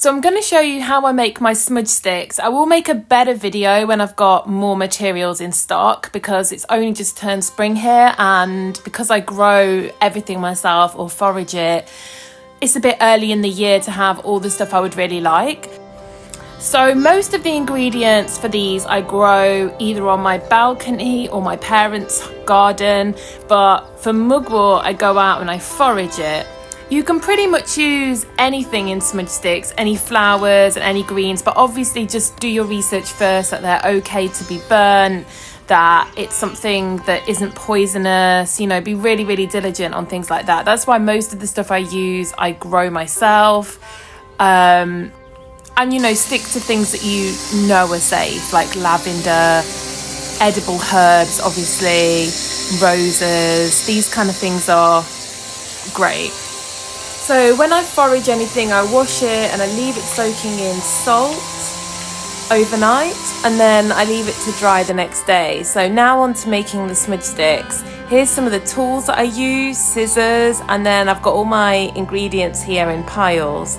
So I'm going to show you how I make my smudge sticks. I will make a better video when I've got more materials in stock because it's only just turned spring here, and because I grow everything myself or forage it, it's a bit early in the year to have all the stuff I would really like. So most of the ingredients for these I grow either on my balcony or my parents' garden, but for mugwort I go out and I forage it. You can pretty much use anything in smudge sticks, any flowers and any greens, but obviously just do your research first that they're okay to be burnt, that it's something that isn't poisonous, you know, be really, really diligent on things like that. That's why most of the stuff I use, I grow myself. And, you know, stick to things that you know are safe, like lavender, edible herbs, obviously, roses. These kind of things are great. So when I forage anything, I wash it and I leave it soaking in salt overnight, and then I leave it to dry the next day. So now on to making the smudge sticks. Here's some of the tools that I use, scissors, and then I've got all my ingredients here in piles.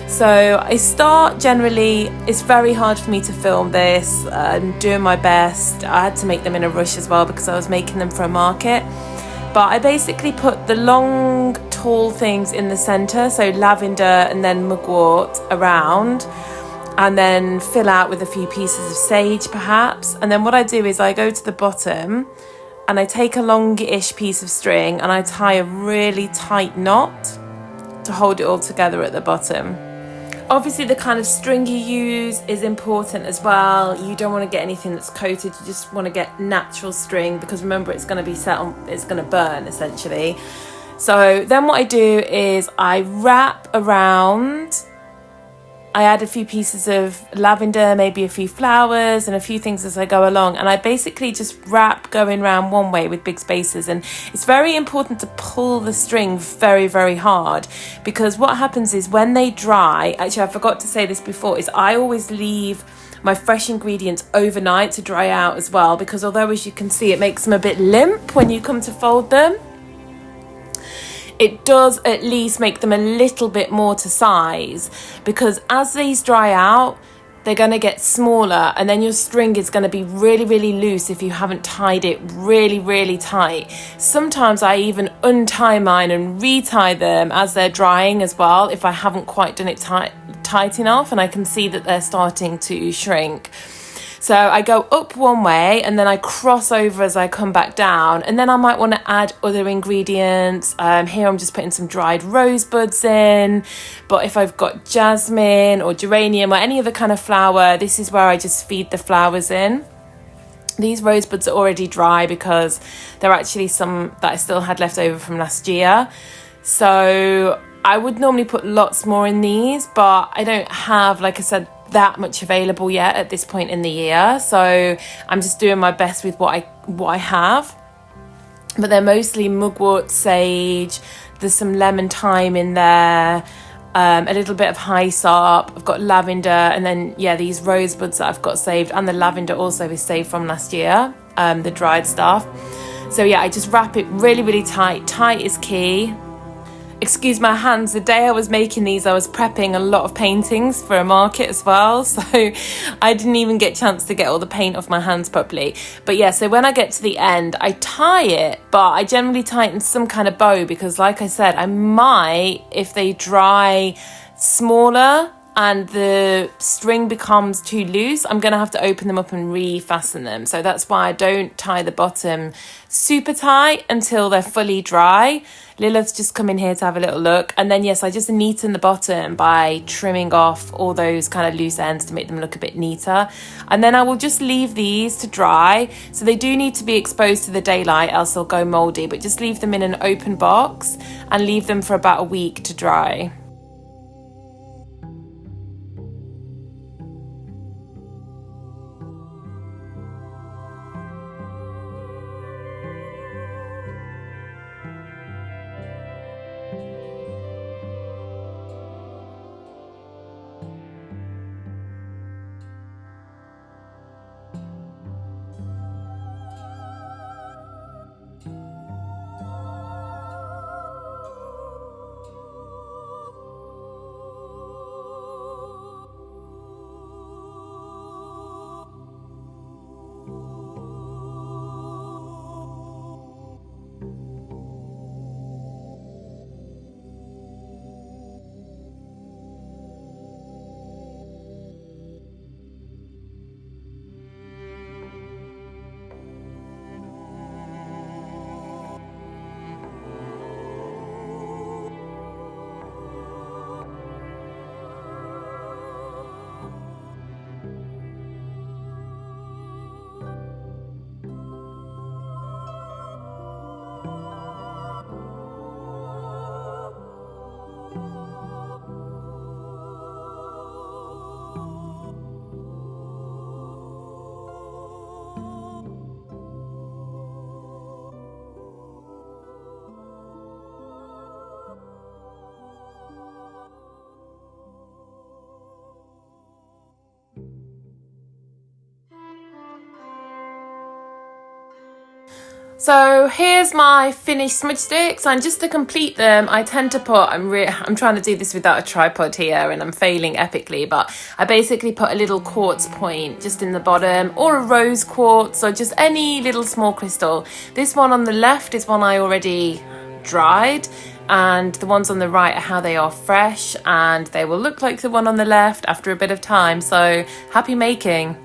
So I start generally, it's very hard for me to film this, I'm doing my best. I had to make them in a rush as well because I was making them for a market. But I basically put the long, tall things in the centre, so lavender and then mugwort around, and then fill out with a few pieces of sage perhaps. And then what I do is I go to the bottom and I take a long-ish piece of string and I tie a really tight knot to hold it all together at the bottom. Obviously the kind of string you use is important as well. You don't want to get anything that's coated, you just want to get natural string because remember it's going to be set on, it's going to burn essentially. So then what I do is I wrap around, I add a few pieces of lavender, maybe a few flowers and a few things as I go along, and I basically just wrap going around one way with big spaces. And it's very important to pull the string very, very hard because what happens is when they dry, actually I forgot to say this before, is I always leave my fresh ingredients overnight to dry out as well, because although as you can see it makes them a bit limp when you come to fold them, it does at least make them a little bit more to size, because as these dry out, they're going to get smaller and then your string is going to be really, really loose if you haven't tied it really, really tight. Sometimes I even untie mine and retie them as they're drying as well if I haven't quite done it tight enough and I can see that they're starting to shrink. So I go up one way and then I cross over as I come back down, and then I might want to add other ingredients. Here I'm just putting some dried rosebuds in, but if I've got jasmine or geranium or any other kind of flower, this is where I just feed the flowers in. These rosebuds are already dry because there are actually some that I still had left over from last year. So I would normally put lots more in these, but I don't have, like I said, that much available yet at this point in the year, so I'm just doing my best with what I have. But they're mostly mugwort, sage, there's some lemon thyme in there, a little bit of hyssop, I've got lavender, and then yeah, these rosebuds that I've got saved, and the lavender also is saved from last year, the dried stuff. So yeah, I just wrap it really, really tight. Tight is key. Excuse my hands, the day I was making these I was prepping a lot of paintings for a market as well, so I didn't even get a chance to get all the paint off my hands properly. But yeah, so when I get to the end I tie it, but I generally tie it in some kind of bow because like I said, I might, if they dry smaller and the string becomes too loose, I'm going to have to open them up and refasten them. So that's why I don't tie the bottom super tight until they're fully dry. Lilith's just come in here to have a little look. And then yes, I just neaten the bottom by trimming off all those kind of loose ends to make them look a bit neater. And then I will just leave these to dry. So they do need to be exposed to the daylight, else they'll go moldy, but just leave them in an open box and leave them for about a week to dry. So here's my finished smudge sticks, and just to complete them I tend to put, I'm trying to do this without a tripod here and I'm failing epically, but I basically put a little quartz point just in the bottom, or a rose quartz, or just any little small crystal. This one on the left is one I already dried, and the ones on the right are how they are fresh, and they will look like the one on the left after a bit of time. So happy making.